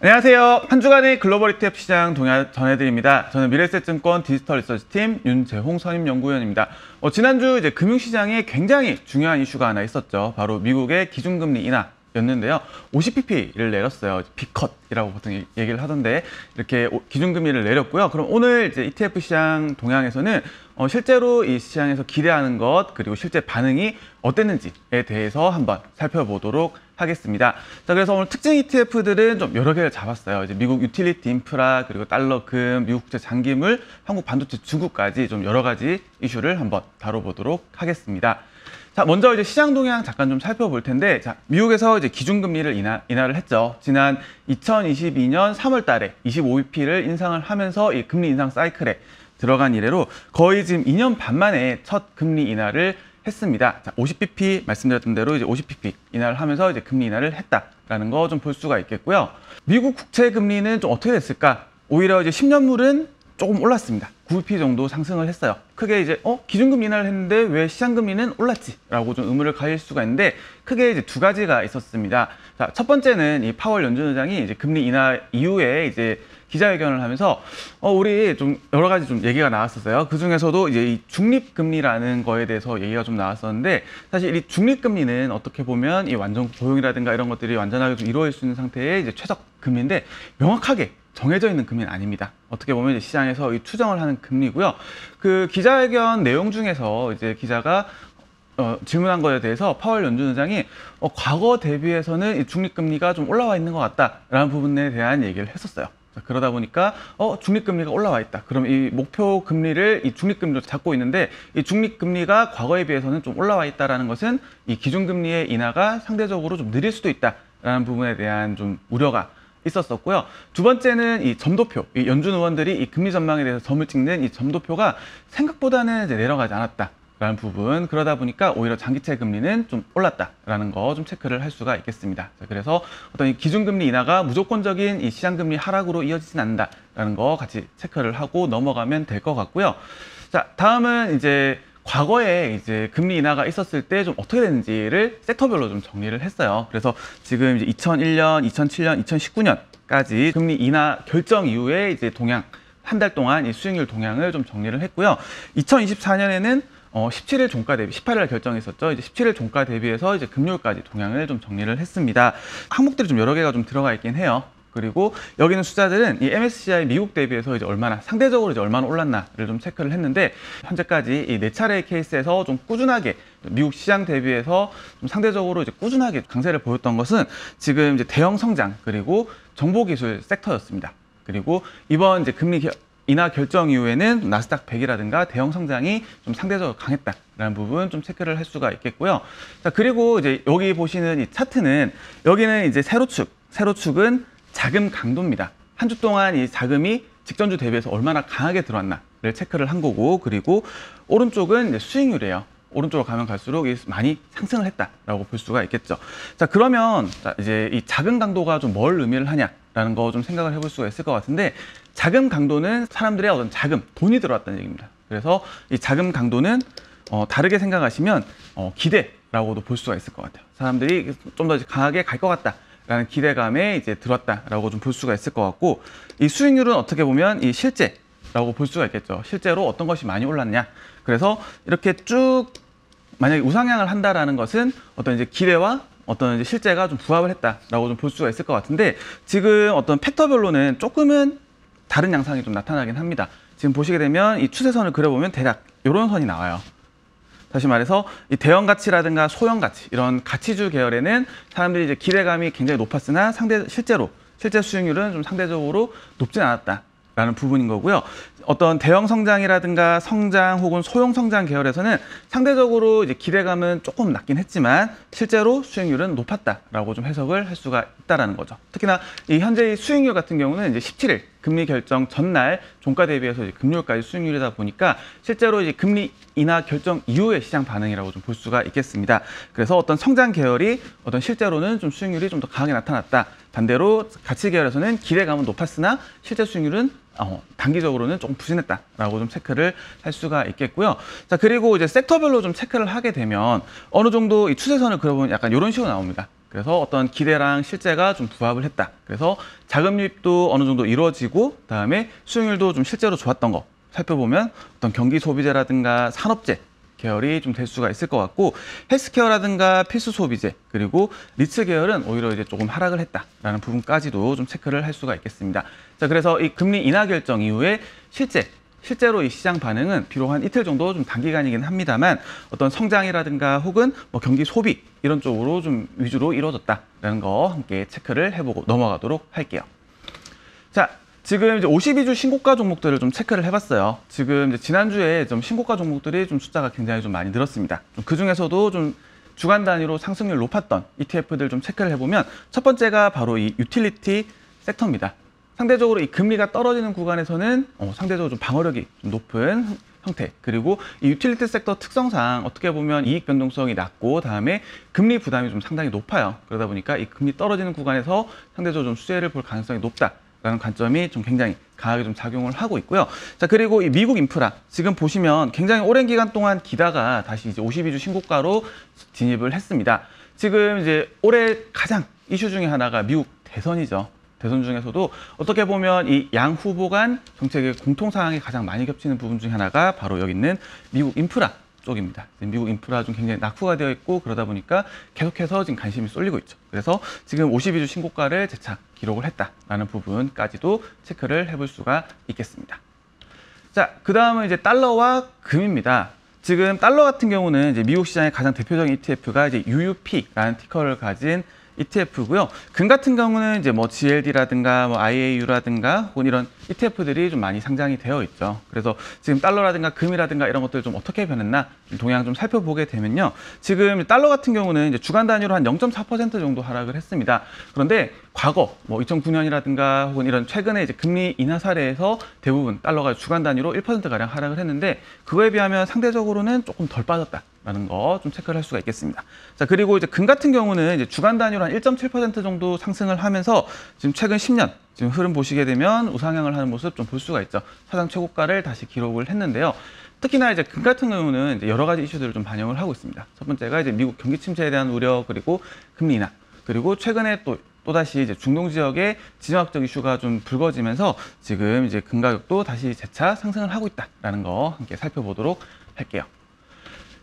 안녕하세요. 한 주간의 글로벌 ETF 시장 동향 전해드립니다. 저는 미래에셋증권 디지털 리서치팀 윤재홍 선임연구위원입니다. 지난주 이제 금융시장에 굉장히 중요한 이슈가 하나 있었죠. 바로 미국의 기준금리 인하였는데요. 50pp를 내렸어요. B컷이라고 보통 얘기를 하던데 이렇게 기준금리를 내렸고요. 그럼 오늘 이제 ETF 시장 동향에서는 실제로 이 시장에서 기대하는 것 그리고 실제 반응이 어땠는지에 대해서 한번 살펴보도록 하겠습니다. 자, 그래서 오늘 특징 ETF들은 좀 여러 개를 잡았어요. 이제 미국 유틸리티 인프라, 그리고 달러금, 미국 국제 장기물, 한국 반도체 주구까지 좀 여러 가지 이슈를 한번 다뤄보도록 하겠습니다. 자, 먼저 이제 시장 동향 잠깐 좀 살펴볼 텐데, 자, 미국에서 이제 기준금리를 인하를 했죠. 지난 2022년 3월 달에 25bp를 인상을 하면서 이 금리 인상 사이클에 들어간 이래로 거의 지금 2년 반 만에 첫 금리 인하를 했습니다. 자, 50bp 말씀드렸던 대로 이제 50bp 인하를 하면서 이제 금리 인하를 했다라는 거 좀 볼 수가 있겠고요. 미국 국채 금리는 좀 어떻게 됐을까? 오히려 이제 10년물은 조금 올랐습니다. 9bp 정도 상승을 했어요. 크게 이제 기준금리 인하를 했는데 왜 시장금리는 올랐지?라고 좀 의문을 가질 수가 있는데 크게 이제 두 가지가 있었습니다. 자, 첫 번째는 이 파월 연준 의장이 이제 금리 인하 이후에 이제 기자회견을 하면서 우리 좀 여러 가지 좀 얘기가 나왔었어요. 그 중에서도 이제 이 중립금리라는 거에 대해서 얘기가 좀 나왔었는데 사실 이 중립금리는 어떻게 보면 이 완전 고용이라든가 이런 것들이 완전하게 좀 이루어질 수 있는 상태의 이제 최적 금리인데 명확하게 정해져 있는 금리는 아닙니다. 어떻게 보면 이제 시장에서 이 추정을 하는 금리고요. 그 기자회견 내용 중에서 이제 기자가 질문한 거에 대해서 파월 연준 의장이 과거 대비해서는 이 중립금리가 좀 올라와 있는 것 같다라는 부분에 대한 얘기를 했었어요. 그러다 보니까 중립금리가 올라와 있다. 그럼 이 목표 금리를 이 중립금리로 잡고 있는데 이 중립금리가 과거에 비해서는 좀 올라와 있다라는 것은 이 기준금리의 인하가 상대적으로 좀 느릴 수도 있다라는 부분에 대한 좀 우려가 있었었고요. 두 번째는 이 점도표, 이 연준 의원들이 이 금리 전망에 대해서 점을 찍는 이 점도표가 생각보다는 이제 내려가지 않았다라는 부분. 그러다 보니까 오히려 장기채 금리는 좀 올랐다라는 거 좀 체크를 할 수가 있겠습니다. 자, 그래서 어떤 이 기준금리 인하가 무조건적인 이 시장금리 하락으로 이어지진 않는다라는 거 같이 체크를 하고 넘어가면 될 것 같고요. 자, 다음은 이제 과거에 이제 금리 인하가 있었을 때 좀 어떻게 됐는지를 섹터별로 좀 정리를 했어요. 그래서 지금 이제 2001년, 2007년, 2019년까지 금리 인하 결정 이후에 이제 동향, 한 달 동안 이 수익률 동향을 좀 정리를 했고요. 2024년에는 17일 종가 대비, 18일 결정했었죠. 이제 17일 종가 대비해서 이제 금요일까지 동향을 좀 정리를 했습니다. 항목들이 좀 여러 개가 좀 들어가 있긴 해요. 그리고 여기 있는 숫자들은 이 MSCI 미국 대비해서 이제 얼마나 상대적으로 이제 얼마나 올랐나를 좀 체크를 했는데 현재까지 이 4차례의 케이스에서 좀 꾸준하게 미국 시장 대비해서 좀 상대적으로 이제 꾸준하게 강세를 보였던 것은 지금 이제 대형 성장 그리고 정보기술 섹터였습니다. 그리고 이번 이제 금리 인하 결정 이후에는 나스닥 100이라든가 대형 성장이 좀 상대적으로 강했다라는 부분 좀 체크를 할 수가 있겠고요. 자, 그리고 이제 여기 보시는 이 차트는 여기는 이제 세로축은 자금 강도입니다. 한 주 동안 이 자금이 직전주 대비해서 얼마나 강하게 들어왔나를 체크를 한 거고, 그리고 오른쪽은 이제 수익률이에요. 오른쪽으로 가면 갈수록 많이 상승을 했다라고 볼 수가 있겠죠. 자, 그러면 이제 이 자금 강도가 좀 뭘 의미를 하냐라는 거 좀 생각을 해볼 수가 있을 것 같은데, 자금 강도는 사람들의 어떤 자금, 돈이 들어왔다는 얘기입니다. 그래서 이 자금 강도는 다르게 생각하시면 기대라고도 볼 수가 있을 것 같아요. 사람들이 좀 더 강하게 갈 것 같다. 라는 기대감에 이제 들었다라고 좀 볼 수가 있을 것 같고, 이 수익률은 어떻게 보면 이 실제라고 볼 수가 있겠죠. 실제로 어떤 것이 많이 올랐냐. 그래서 이렇게 쭉 만약에 우상향을 한다라는 것은 어떤 이제 기대와 어떤 이제 실제가 좀 부합을 했다라고 좀 볼 수가 있을 것 같은데, 지금 어떤 팩터별로는 조금은 다른 양상이 좀 나타나긴 합니다. 지금 보시게 되면 이 추세선을 그려보면 대략 이런 선이 나와요. 다시 말해서 이 대형 가치라든가 소형 가치, 이런 가치주 계열에는 사람들이 이제 기대감이 굉장히 높았으나 실제 수익률은 좀 상대적으로 높진 않았다라는 부분인 거고요. 어떤 대형 성장이라든가 성장 혹은 소형 성장 계열에서는 상대적으로 이제 기대감은 조금 낮긴 했지만 실제로 수익률은 높았다라고 좀 해석을 할 수가 있다라는 거죠. 특히나 이 현재의 수익률 같은 경우는 이제 17일 금리 결정 전날 종가 대비해서 이제 금요일까지 수익률이다 보니까 실제로 이제 금리 인하 결정 이후의 시장 반응이라고 좀 볼 수가 있겠습니다. 그래서 어떤 성장 계열이 어떤 실제로는 좀 수익률이 좀 더 강하게 나타났다. 반대로 가치 계열에서는 기대감은 높았으나 실제 수익률은 단기적으로는 조금 부진했다라고 좀 체크를 할 수가 있겠고요. 자, 그리고 이제 섹터별로 좀 체크를 하게 되면 어느 정도 이 추세선을 그려보면 약간 이런 식으로 나옵니다. 그래서 어떤 기대랑 실제가 좀 부합을 했다. 그래서 자금 유입도 어느 정도 이루어지고 그다음에 수익률도 좀 실제로 좋았던 거 살펴보면 어떤 경기 소비재라든가 산업재 계열이 좀 될 수가 있을 것 같고, 헬스케어라든가 필수 소비재 그리고 리츠 계열은 오히려 이제 조금 하락을 했다라는 부분까지도 좀 체크를 할 수가 있겠습니다. 자, 그래서 이 금리 인하 결정 이후에 실제로 이 시장 반응은 비록 한 이틀 정도 좀 단기간이긴 합니다만 어떤 성장이라든가 혹은 뭐 경기 소비 이런 쪽으로 좀 위주로 이루어졌다라는 거 함께 체크를 해보고 넘어가도록 할게요. 자, 지금 이제 52주 신고가 종목들을 좀 체크를 해봤어요. 지금 이제 지난주에 좀 신고가 종목들이 좀 숫자가 굉장히 좀 많이 늘었습니다. 그 중에서도 좀 주간 단위로 상승률 높았던 ETF들 좀 체크를 해보면 첫 번째가 바로 이 유틸리티 섹터입니다. 상대적으로 이 금리가 떨어지는 구간에서는 상대적으로 좀 방어력이 좀 높은 형태, 그리고 이 유틸리티 섹터 특성상 어떻게 보면 이익 변동성이 낮고 다음에 금리 부담이 좀 상당히 높아요. 그러다 보니까 이 금리 떨어지는 구간에서 상대적으로 좀 수혜를 볼 가능성이 높다라는 관점이 좀 굉장히 강하게 좀 작용을 하고 있고요. 자, 그리고 이 미국 인프라 지금 보시면 굉장히 오랜 기간 동안 기다가 다시 이제 52주 신고가로 진입을 했습니다. 지금 이제 올해 가장 이슈 중에 하나가 미국 대선이죠. 대선 중에서도 어떻게 보면 이 양 후보 간 정책의 공통 사항이 가장 많이 겹치는 부분 중에 하나가 바로 여기 있는 미국 인프라 쪽입니다. 미국 인프라 좀 굉장히 낙후가 되어 있고 그러다 보니까 계속해서 지금 관심이 쏠리고 있죠. 그래서 지금 52주 신고가를 재차 기록을 했다라는 부분까지도 체크를 해볼 수가 있겠습니다. 자, 그 다음은 이제 달러와 금입니다. 지금 달러 같은 경우는 이제 미국 시장의 가장 대표적인 ETF가 이제 UUP라는 티커를 가진 ETF고요. 금 같은 경우는 이제 뭐 GLD라든가 뭐 IAU라든가 혹은 이런 ETF들이 좀 많이 상장이 되어 있죠. 그래서 지금 달러라든가 금이라든가 이런 것들 좀 어떻게 변했나 동향 좀 살펴보게 되면요. 지금 달러 같은 경우는 이제 주간 단위로 한 0.4% 정도 하락을 했습니다. 그런데 과거 뭐 2009년이라든가 혹은 이런 최근에 이제 금리 인하 사례에서 대부분 달러가 주간 단위로 1% 가량 하락을 했는데 그거에 비하면 상대적으로는 조금 덜 빠졌다라는 거 좀 체크를 할 수가 있겠습니다. 자, 그리고 이제 금 같은 경우는 이제 주간 단위로 한 1.7% 정도 상승을 하면서 지금 최근 10년 지금 흐름 보시게 되면 우상향을 하는 모습 좀 볼 수가 있죠. 사상 최고가를 다시 기록을 했는데요. 특히나 이제 금 같은 경우는 이제 여러 가지 이슈들을 좀 반영을 하고 있습니다. 첫 번째가 이제 미국 경기 침체에 대한 우려, 그리고 금리 인하, 그리고 최근에 또다시 이제 중동 지역의 지정학적 이슈가 좀 불거지면서 지금 이제 금 가격도 다시 재차 상승을 하고 있다라는 거 함께 살펴보도록 할게요.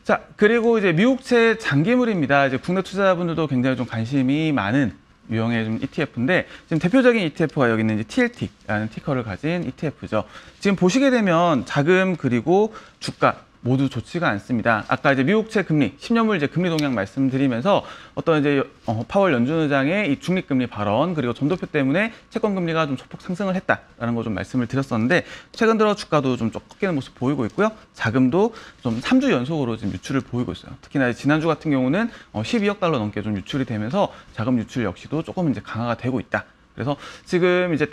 자, 그리고 이제 미국채 장기물입니다. 이제 국내 투자자분들도 굉장히 좀 관심이 많은 유형의 좀 ETF인데 지금 대표적인 ETF가 여기 있는 이제 TLT라는 티커를 가진 ETF죠. 지금 보시게 되면 자금 그리고 주가 모두 좋지가 않습니다. 아까 이제 미국채 금리, 10년물 이제 금리 동향 말씀드리면서 어떤 이제 파월 연준 의장의 이 중립금리 발언 그리고 전도표 때문에 채권 금리가 좀 소폭 상승을 했다라는 거 좀 말씀을 드렸었는데 최근 들어 주가도 좀 꺾이는 모습 보이고 있고요. 자금도 좀 3주 연속으로 지금 유출을 보이고 있어요. 특히나 지난주 같은 경우는 12억 달러 넘게 좀 유출이 되면서 자금 유출 역시도 조금 이제 강화가 되고 있다. 그래서 지금 이제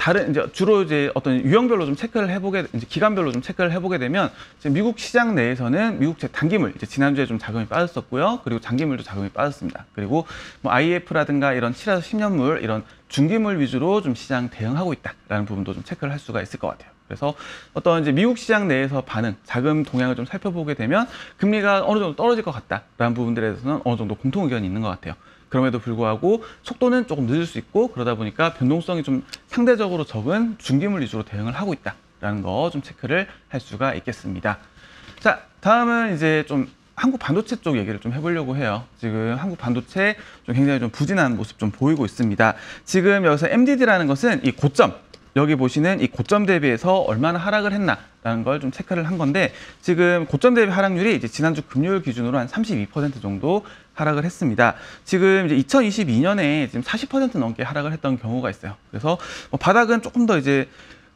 주로 이제 어떤 유형별로 좀 체크를 해보게, 이제 기간별로 좀 체크를 해보게 되면 지금 미국 시장 내에서는 미국채 단기물 이제 지난주에 좀 자금이 빠졌었고요. 그리고 장기물도 자금이 빠졌습니다. 그리고 뭐 IF라든가 이런 7에서 10년물 이런 중기물 위주로 좀 시장 대응하고 있다라는 부분도 좀 체크를 할 수가 있을 것 같아요. 그래서 어떤 이제 미국 시장 내에서 반응, 자금 동향을 좀 살펴보게 되면 금리가 어느 정도 떨어질 것 같다라는 부분들에 대해서는 어느 정도 공통 의견이 있는 것 같아요. 그럼에도 불구하고 속도는 조금 늦을 수 있고 그러다 보니까 변동성이 좀 상대적으로 적은 중기물 위주로 대응을 하고 있다라는 거 좀 체크를 할 수가 있겠습니다. 자, 다음은 이제 좀 한국 반도체 쪽 얘기를 좀 해보려고 해요. 지금 한국 반도체 좀 굉장히 좀 부진한 모습 좀 보이고 있습니다. 지금 여기서 MDD라는 것은 이 고점, 여기 보시는 이 고점 대비해서 얼마나 하락을 했나라는 걸 좀 체크를 한 건데 지금 고점 대비 하락률이 이제 지난주 금요일 기준으로 한 32% 정도 하락을 했습니다. 지금 이제 2022년에 지금 40% 넘게 하락을 했던 경우가 있어요. 그래서 뭐 바닥은 조금 더 이제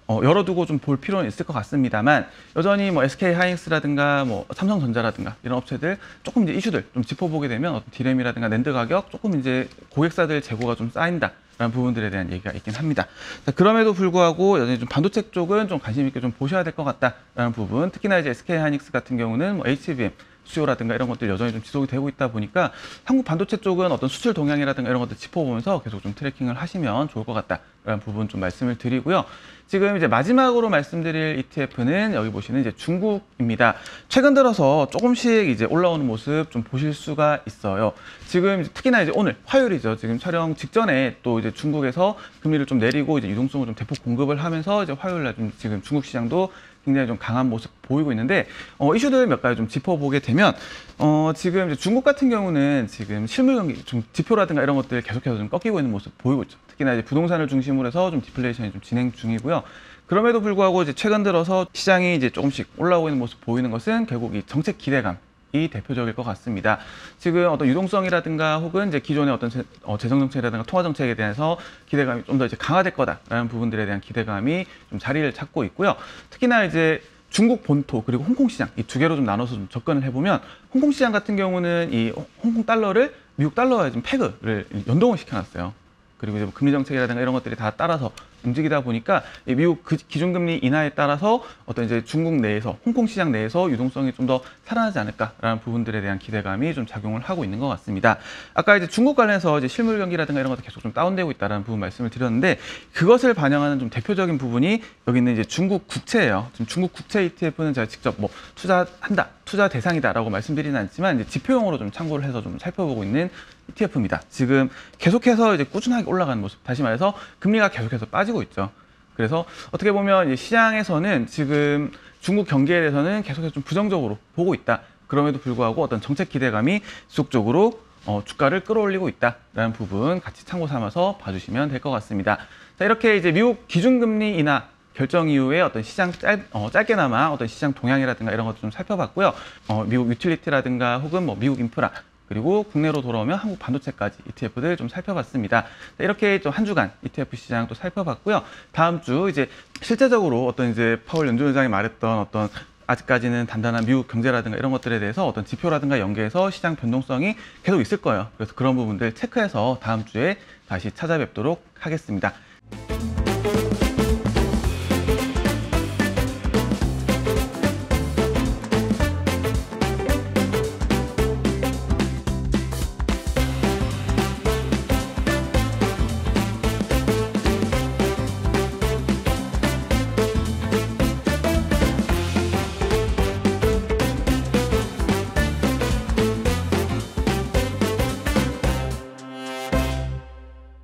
열어두고 좀 볼 필요는 있을 것 같습니다만 여전히 뭐 SK 하이닉스라든가 뭐 삼성전자라든가 이런 업체들 조금 이제 이슈들 좀 짚어보게 되면 어떤 디램이라든가 낸드 가격 조금 이제 고객사들 재고가 좀 쌓인다라는 부분들에 대한 얘기가 있긴 합니다. 자, 그럼에도 불구하고 여전히 좀 반도체 쪽은 좀 관심 있게 좀 보셔야 될 것 같다라는 부분. 특히나 이제 SK 하이닉스 같은 경우는 뭐 HBM 수요라든가 이런 것들 여전히 좀 지속이 되고 있다 보니까 한국 반도체 쪽은 어떤 수출 동향이라든가 이런 것들 짚어보면서 계속 좀 트래킹을 하시면 좋을 것 같다라는 부분 좀 말씀을 드리고요. 지금 이제 마지막으로 말씀드릴 ETF는 여기 보시는 이제 중국입니다. 최근 들어서 조금씩 이제 올라오는 모습 좀 보실 수가 있어요. 지금 특히나 이제 오늘 화요일이죠. 지금 촬영 직전에 또 이제 중국에서 금리를 좀 내리고 이제 유동성을 좀 대폭 공급을 하면서 이제 화요일날 좀 지금 중국 시장도 굉장히 좀 강한 모습 보이고 있는데 이슈들 몇 가지 좀 짚어보게 되면 지금 이제 중국 같은 경우는 지금 실물 경기 좀 지표라든가 이런 것들 계속해서 좀 꺾이고 있는 모습 보이고 있죠. 특히나 이제 부동산을 중심으로 해서 좀 디플레이션이 좀 진행 중이고요. 그럼에도 불구하고 이제 최근 들어서 시장이 이제 조금씩 올라오고 있는 모습 보이는 것은 결국 이 정책 기대감 이 대표적일 것 같습니다. 지금 어떤 유동성이라든가 혹은 이제 기존의 어떤 재정 정책이라든가 통화 정책에 대해서 기대감이 좀 더 이제 강화될 거다라는 부분들에 대한 기대감이 좀 자리를 찾고 있고요. 특히나 이제 중국 본토 그리고 홍콩 시장 이 두 개로 좀 나눠서 좀 접근을 해보면 홍콩 시장 같은 경우는 이 홍콩 달러를 미국 달러에 좀 패그를 연동을 시켜놨어요. 그리고 이제 금리 정책이라든가 이런 것들이 다 따라서 움직이다 보니까 미국 기준금리 인하에 따라서 어떤 이제 중국 내에서 홍콩 시장 내에서 유동성이 좀 더 살아나지 않을까라는 부분들에 대한 기대감이 좀 작용을 하고 있는 것 같습니다. 아까 이제 중국 관련해서 이제 실물 경기라든가 이런 것도 계속 좀 다운되고 있다는 부분 말씀을 드렸는데 그것을 반영하는 좀 대표적인 부분이 여기 있는 이제 중국 국채예요. 지금 중국 국채 ETF는 제가 직접 뭐 투자한다, 투자 대상이다라고 말씀드리는 않지만 이제 지표용으로 좀 참고를 해서 좀 살펴보고 있는 ETF입니다. 지금 계속해서 이제 꾸준하게 올라가는 모습, 다시 말해서 금리가 계속해서 빠지고 있죠. 그래서 어떻게 보면 이제 시장에서는 지금 중국 경기에 대해서는 계속해서 좀 부정적으로 보고 있다. 그럼에도 불구하고 어떤 정책 기대감이 지속적으로 주가를 끌어올리고 있다라는 부분 같이 참고 삼아서 봐주시면 될 것 같습니다. 자, 이렇게 이제 미국 기준금리 인하 결정 이후에 어떤 시장 짧게나마 어떤 시장 동향이라든가 이런 것도 좀 살펴봤고요. 미국 유틸리티라든가 혹은 뭐 미국 인프라 그리고 국내로 돌아오면 한국 반도체까지 ETF들 좀 살펴봤습니다. 이렇게 좀 한 주간 ETF 시장 또 살펴봤고요. 다음 주 이제 실제적으로 어떤 이제 파월 연준의장이 말했던 어떤 아직까지는 단단한 미국 경제라든가 이런 것들에 대해서 어떤 지표라든가 연계해서 시장 변동성이 계속 있을 거예요. 그래서 그런 부분들 체크해서 다음 주에 다시 찾아뵙도록 하겠습니다.